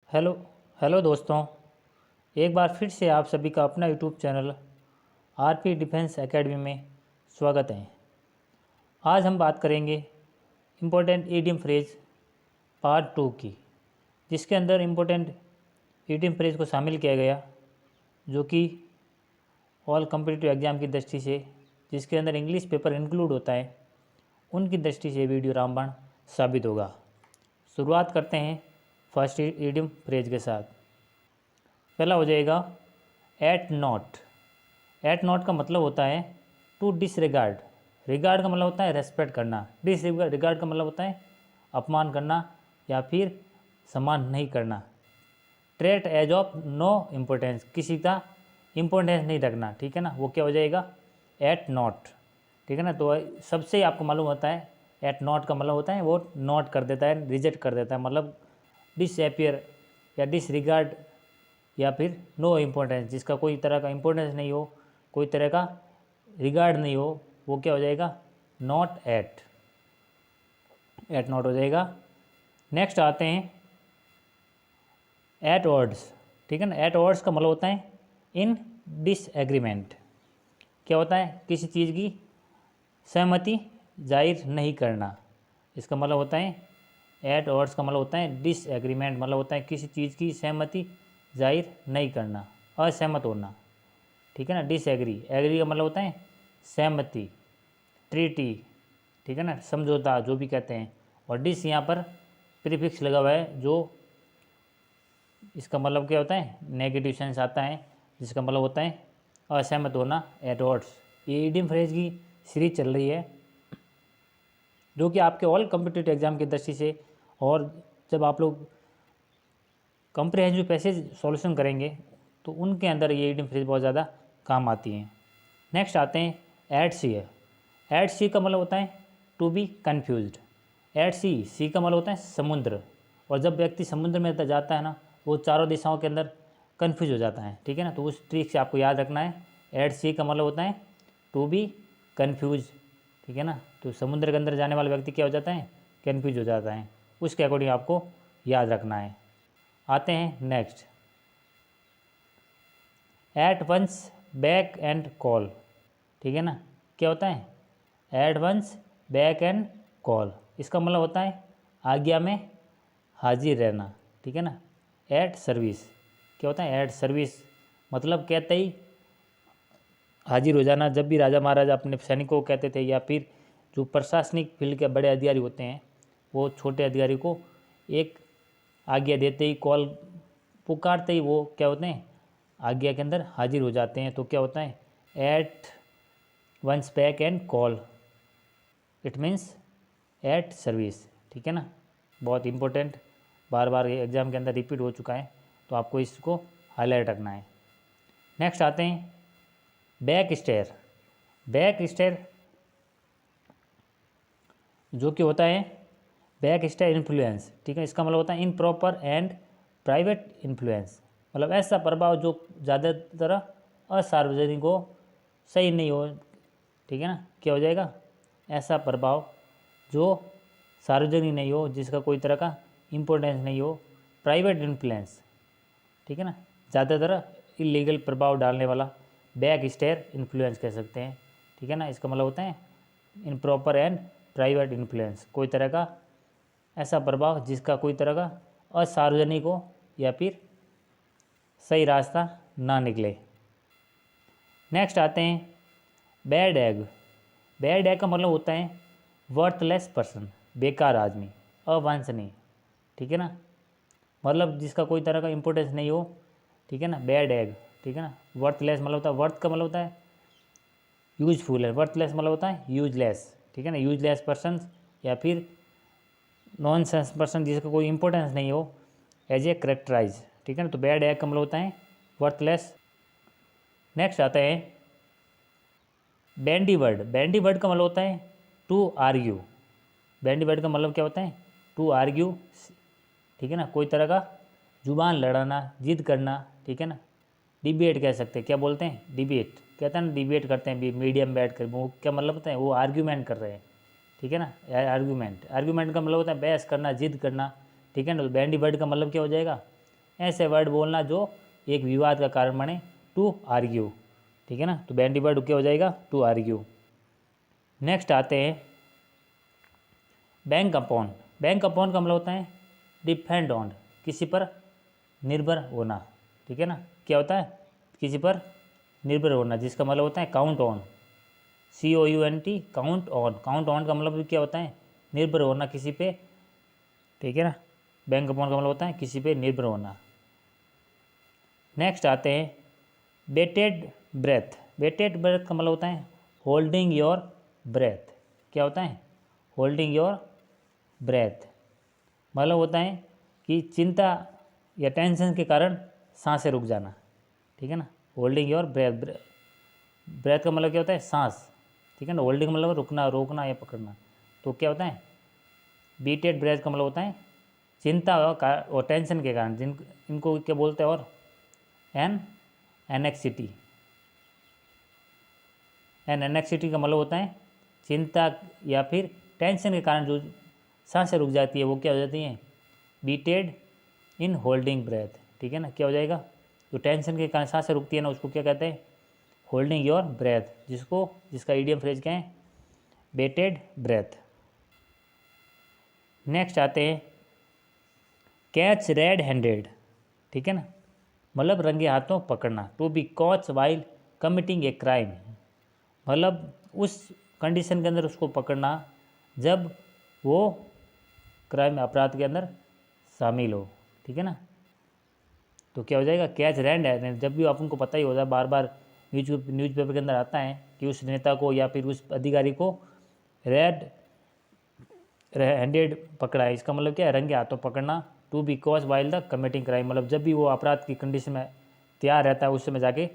Hello hello दोस्तों। एक बार फिर से आप सभी का अपना YouTube channel RP defence academy में स्वागत है। आज हम बात करेंगे इम्पोर्टेंट ईडियम फ्रेज पार्ट 2 की, जिसके अंदर इम्पोर्टेंट ईडियम फ्रेज को शामिल किया गया, जो कि ऑल कॉम्पिटिटिव एग्ज़ाम की दृष्टि से, जिसके अंदर इंग्लिश पेपर इंक्लूड होता है, उनकी दृष्टि से वीडियो रामबाण साबित होगा। शुरुआत करते हैं फर्स्ट ईडियम फ्रेज के साथ। पहला हो जाएगा एट नॉट। एट नॉट का मतलब होता है टू डिसरिगार्ड। रिगार्ड का मतलब होता है रेस्पेक्ट करना। डिसरिगार्ड का मतलब होता है अपमान करना या फिर सम्मान नहीं करना। Treat as of no importance, किसी का इम्पोर्टेंस नहीं रखना, ठीक है ना, वो क्या हो जाएगा एट नॉट, ठीक है ना। तो सबसे ही आपको मालूम होता है एट नॉट का मतलब होता है वो नॉट कर देता है, रिजेक्ट कर देता है, मतलब डिसअपियर या डिसरिगार्ड या फिर नो इम्पोर्टेंस, जिसका कोई तरह का इम्पोर्टेंस नहीं हो, कोई तरह का रिगार्ड नहीं हो, वो क्या हो जाएगा नॉट एट नॉट हो जाएगा। नेक्स्ट आते हैं एट ऑड्स, ठीक है ना। एट ऑड्स का मतलब होता है इन डिसएग्रीमेंट। क्या होता है किसी चीज़ की सहमति जाहिर नहीं करना, इसका मतलब होता है एट ऑड्स का मतलब होता है डिसएग्रीमेंट, मतलब होता है किसी चीज़ की सहमति जाहिर नहीं करना, असहमत होना, ठीक है ना। डिसएग्री, एग्री का मतलब होता है सहमति, ट्रीटी, ठीक है ना, समझौता जो भी कहते हैं। और डिस यहाँ पर प्रीफिक्स लगा हुआ है, जो इसका मतलब क्या होता है नेगेटिव सेंस आता है, जिसका मतलब होता है असहमत होना एट ऑड्स। ये ईडियम फ्रेज की सीरीज चल रही है, जो कि आपके ऑल कॉम्पिटिटिव एग्जाम की दृष्टि से, और जब आप लोग कंप्रिहेंसिव पैसेज सॉल्यूशन करेंगे तो उनके अंदर ये ईडियम फ्रेज बहुत ज़्यादा काम आती हैं। नेक्स्ट आते हैं एट सी। एट सी का मतलब होता है टू बी कन्फ्यूज्ड। एट सी, सी का मतलब होता है समुद्र, और जब व्यक्ति समुद्र में जाता है ना, वो चारों दिशाओं के अंदर कन्फ्यूज हो जाता है, ठीक है ना। तो उस ट्रिक से आपको याद रखना है एट सी का मतलब होता है टू बी कन्फ्यूज, ठीक है ना। तो समुद्र के अंदर जाने वाला व्यक्ति क्या हो जाता है कन्फ्यूज हो जाता है, उसके अकॉर्डिंग आपको याद रखना है। आते हैं next at one's back and call, ठीक है ना। क्या होता है at one's back and call, इसका मतलब होता है आज्ञा में हाजिर रहना, ठीक है ना। एट सर्विस, क्या होता है एट सर्विस, मतलब कहते ही हाजिर हो जाना। जब भी राजा महाराजा अपने सैनिकों को कहते थे, या फिर जो प्रशासनिक फील्ड के बड़े अधिकारी होते हैं, वो छोटे अधिकारी को एक आज्ञा देते ही, कॉल पुकारते ही वो क्या होते हैं आज्ञा के अंदर हाजिर हो जाते हैं। तो क्या होता है at one's back and call, it means at service, ठीक है ना। बहुत इंपॉर्टेंट, बार बार ये एग्ज़ाम के अंदर रिपीट हो चुका है, तो आपको इसको हाईलाइट रखना है। नेक्स्ट आते हैं बैक स्टेयर। बैक स्टेयर जो कि होता है बैक स्टेयर इन्फ्लुएंस, ठीक है, इसका मतलब होता है इनप्रॉपर एंड प्राइवेट इन्फ्लुएंस, मतलब ऐसा प्रभाव जो ज़्यादातर असार्वजनिक हो, सही नहीं हो, ठीक है ना। क्या हो जाएगा ऐसा प्रभाव जो सार्वजनिक नहीं हो, जिसका कोई तरह का इम्पोर्टेंस नहीं हो, प्राइवेट इन्फ्लुएंस, ठीक है ना, ज़्यादातर इलीगल प्रभाव डालने वाला बैक स्टेयर इन्फ्लुएंस कह सकते हैं, ठीक है ना। इसका मतलब होता है इनप्रॉपर एंड प्राइवेट इन्फ्लुएंस, कोई तरह का ऐसा प्रभाव जिसका कोई तरह का असार्वजनिक हो या फिर सही रास्ता ना निकले। नेक्स्ट आते हैं बैड एग। बैड एग का मतलब होता है वर्थलेस पर्सन, बेकार आदमी, अवांछनीय, ठीक है ना, मतलब जिसका कोई तरह का इम्पोर्टेंस नहीं हो, ठीक है ना, बैड एग, ठीक है ना। वर्थलेस मतलब होता है, वर्थ का मतलब होता है यूजफुल है, वर्थलेस मतलब होता है यूजलेस, ठीक है ना। यूजलेस पर्सन या फिर नॉन सेंस पर्सन, जिसका कोई इंपॉर्टेंस नहीं हो, एज ए करेक्टराइज, ठीक है ना। तो बैड एग का मतलब होता है वर्थलेस। नेक्स्ट आता है बैंडी वर्ड। बैंडी वर्ड का मतलब होता है टू आर्ग्यू। बैंडी वर्ड का मतलब क्या होता है टू आर्ग्यू, ठीक है ना, कोई तरह का जुबान लड़ाना, जिद करना, ठीक है ना। डिबेट कह सकते हैं, क्या बोलते हैं डिबेट, कहते हैं ना डिबेट करते हैं मीडियम बैठ कर, वो क्या मतलब होता है वो आर्ग्यूमेंट कर रहे हैं, ठीक है ना। आर्ग्यूमेंट, आर्ग्यूमेंट का मतलब होता है बहस करना, जिद करना, ठीक है ना। तो बैंडी वर्ड का मतलब क्या हो जाएगा ऐसे वर्ड बोलना जो एक विवाद का कारण बने, टू आर्ग्यू, ठीक है ना। तो बैंडी वर्ड क्या हो जाएगा, टू आर्ग्यू। नेक्स्ट आते हैं बैंक अपॉन। बैंक अपॉन का मतलब होता है डिपेंड ऑन, किसी पर निर्भर होना, ठीक है ना। क्या होता है, किसी पर निर्भर होना, जिसका मतलब होता है count on, COUNT, count on. Count on का मतलब क्या होता है, निर्भर होना किसी पे, ठीक है ना। बैंक अपॉन का मतलब होता है किसी पे निर्भर होना। नेक्स्ट आते हैं बेटेड ब्रेथ। बेटेड ब्रेथ का मतलब होता है होल्डिंग योर ब्रेथ। क्या होता है, होल्डिंग योर ब्रेथ मतलब होता है कि चिंता या टेंशन के कारण सांसें रुक जाना, ठीक है ना। होल्डिंग योर ब्रेथ, ब्रेथ का मतलब क्या होता है, सांस, ठीक है ना। होल्डिंग मतलब रुकना, रोकना या पकड़ना। तो क्या होता है, बीटेड ब्रेथ का मतलब होता है चिंता और टेंशन के कारण, इनको क्या बोलते हैं, और एनेक्सिटी। एनेक्सिटी का मतलब होता है चिंता या फिर टेंशन के कारण जो सांसें रुक जाती है वो क्या हो जाती हैं, बीटेड इन होल्डिंग ब्रेथ, ठीक है ना। क्या हो जाएगा, जो टेंशन के कारण सांसें रुकती है ना उसको क्या कहते हैं, होल्डिंग योर ब्रेथ, जिसका इडियम फ्रेज क्या है, बेटेड ब्रेथ। नेक्स्ट आते हैं कैच रेड हैंडेड, ठीक है ना, मतलब रंगे हाथों पकड़ना। To be caught while committing a crime, मतलब उस कंडीशन के अंदर उसको पकड़ना जब वो क्राइम अपराध के अंदर शामिल हो, ठीक है ना। तो क्या हो जाएगा, कैच रेड हैंडेड। जब भी अपन को पता ही होता है, बार बार न्यूज़पेपर के अंदर आता है कि उस नेता को या फिर उस अधिकारी को रेड हैंडेड पकड़ा है, इसका मतलब क्या है, रंगे हाथों पकड़ना। To be caught while the committing crime, मतलब जब भी वो अपराध की कंडीशन में तैयार रहता है उस समय जाके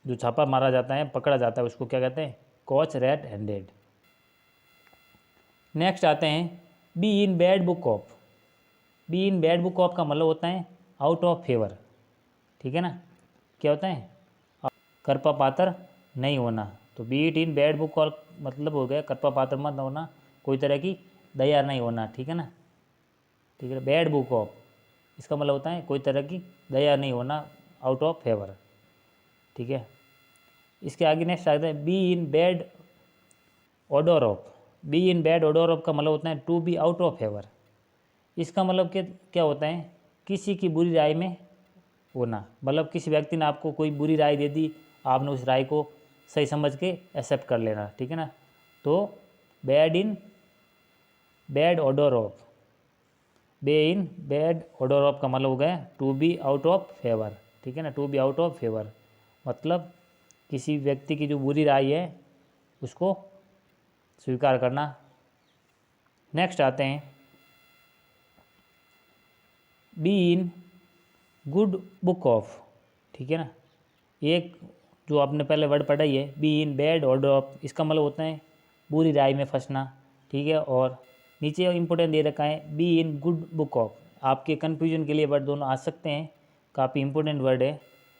जो छापा मारा जाता है, पकड़ा जाता है, उसको क्या कहते हैं, कॉच रेड हैंडेड। नेक्स्ट आते हैं B in bad book of. Be in bad book of का मतलब होता है आउट ऑफ फेवर, ठीक है ना। क्या होता है, कृपा पात्र नहीं होना। तो B it in bad book of मतलब हो गया कृपा पात्र मत होना, कोई तरह की दया नहीं होना, ठीक है ना। ठीक है, बैड बुक ऑफ इसका मतलब होता है कोई तरह की दया नहीं होना, आउट ऑफ फेवर, ठीक है। इसके आगे नेक्स्ट आता है be in bad odour of. Be in bad odour of का मतलब होता है to be out of favour. इसका मतलब क्या होता है, किसी की बुरी राय में होना, मतलब किसी व्यक्ति ने आपको कोई बुरी राय दे दी, आपने उस राय को सही समझ के एक्सेप्ट कर लेना, ठीक है ना। तो bad in bad odour of, be in bad odour of का मतलब हो गया to be out of favour, ठीक है ना। To be out of favour मतलब किसी व्यक्ति की जो बुरी राय है उसको स्वीकार करना। नेक्स्ट आते हैं B in good book of, ठीक है ना। एक जो आपने पहले वर्ड पढ़ा ही है be in bad order of, इसका मतलब होता है बुरी राय में फंसना, ठीक है। और नीचे इंपॉर्टेंट दे रखा है be in good book of. आपके कन्फ्यूजन के लिए वर्ड दोनों आ सकते हैं, काफ़ी इंपॉर्टेंट वर्ड है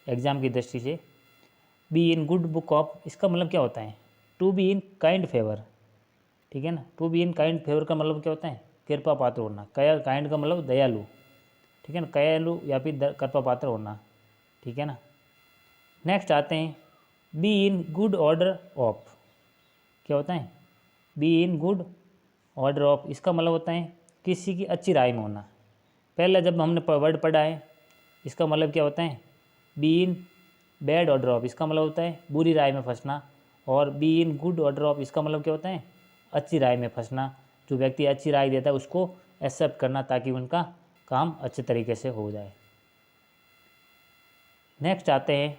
एग्जाम की दृष्टि से। Be in good book of इसका मतलब क्या होता है, to be in kind favour, ठीक है ना। To be in kind favour का मतलब क्या होता है, कृपा पात्र होना। काइंड का मतलब दयालु, ठीक है ना, दयालु या फिर कृपा पात्र होना, ठीक है ना। नेक्स्ट आते हैं B in good order of. क्या होता है, be in good order of इसका मतलब होता है किसी की अच्छी राय में होना। पहले जब हमने वर्ड पढ़ा है इसका मतलब क्या होता है, be in bad order of इसका मतलब होता है बुरी राय में फंसना, और B in good order of इसका मतलब क्या होता है, अच्छी राय में फंसना। जो व्यक्ति अच्छी राय देता है उसको एक्सेप्ट करना ताकि उनका काम अच्छे तरीके से हो जाए। नेक्स्ट आते हैं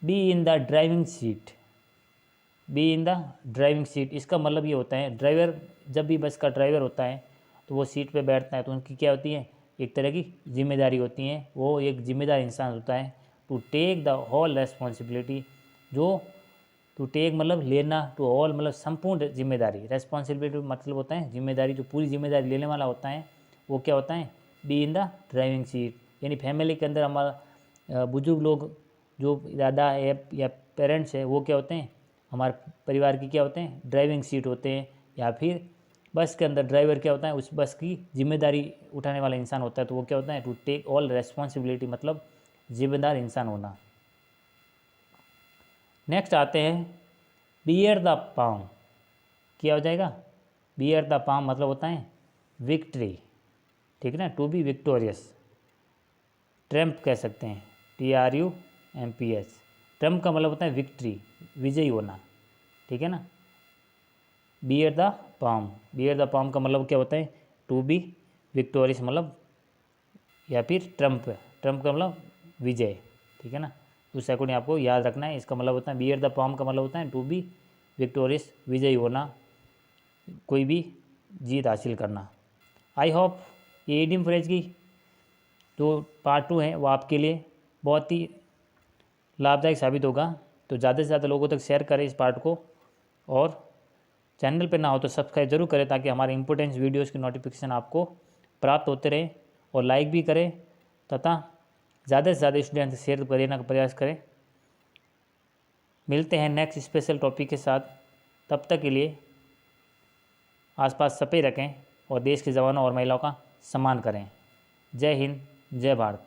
be in the driving seat. Be in the driving seat इसका मतलब ये होता है ड्राइवर, जब भी बस का ड्राइवर होता है तो वो सीट पे बैठता है तो उनकी क्या होती है, एक तरह की जिम्मेदारी होती है। वो एक जिम्मेदार इंसान होता है। To take the whole responsibility, जो टू टेक मतलब लेना, टू ऑल मतलब संपूर्ण जिम्मेदारी, रेस्पॉन्सिबिलिटी मतलब होता है जिम्मेदारी, जो पूरी जिम्मेदारी लेने वाला होता है वो क्या होता है, be in the driving seat. यानी फैमिली के अंदर हमारा बुजुर्ग लोग जो दादा या पेरेंट्स है वो क्या होते हैं, हमारे परिवार की क्या होते हैं, ड्राइविंग सीट होते हैं। या फिर बस के अंदर ड्राइवर क्या होता है, उस बस की जिम्मेदारी उठाने वाला इंसान होता है तो वो क्या होता है, टू टेक ऑल रेस्पॉन्सिबिलिटी, मतलब जिम्मेदार इंसान होना। नेक्स्ट आते हैं बियर द पाम। क्या हो जाएगा, बियर द पाम मतलब होता है विक्ट्री, ठीक है ना, टू बी विक्टोरियस। ट्रम्प कह सकते हैं, TRUMPS। ट्रम्प का मतलब होता है विक्ट्री, विजयी होना, ठीक है ना। Bear the palm, bear the palm का मतलब क्या होता है, टू बी विक्टोरियस मतलब, या फिर ट्रम्प, ट्रम्प का मतलब विजय, ठीक है ना। उस अकॉर्डिंग आपको याद रखना है। इसका मतलब होता है बियर द पाम का मतलब होता है टू बी विक्टोरियस, विजयी होना, कोई भी जीत हासिल करना। आई होप ये इडियम फ्रेज की जो पार्ट 2 है वो आपके लिए बहुत ही लाभदायक साबित होगा। तो ज़्यादा से ज़्यादा लोगों तक शेयर करें इस पार्ट को, और चैनल पर ना हो तो सब्सक्राइब जरूर करें ताकि हमारे इंपॉर्टेंट वीडियोज़ की नोटिफिकेशन आपको प्राप्त होते रहे, और लाइक भी करें तथा ज़्यादा से ज़्यादा स्टूडेंट से शेयर करने का प्रयास करें। मिलते हैं नेक्स्ट स्पेशल टॉपिक के साथ, तब तक के लिए आसपास सफाई रखें और देश के जवानों और महिलाओं का सम्मान करें। जय हिंद, जय भारत।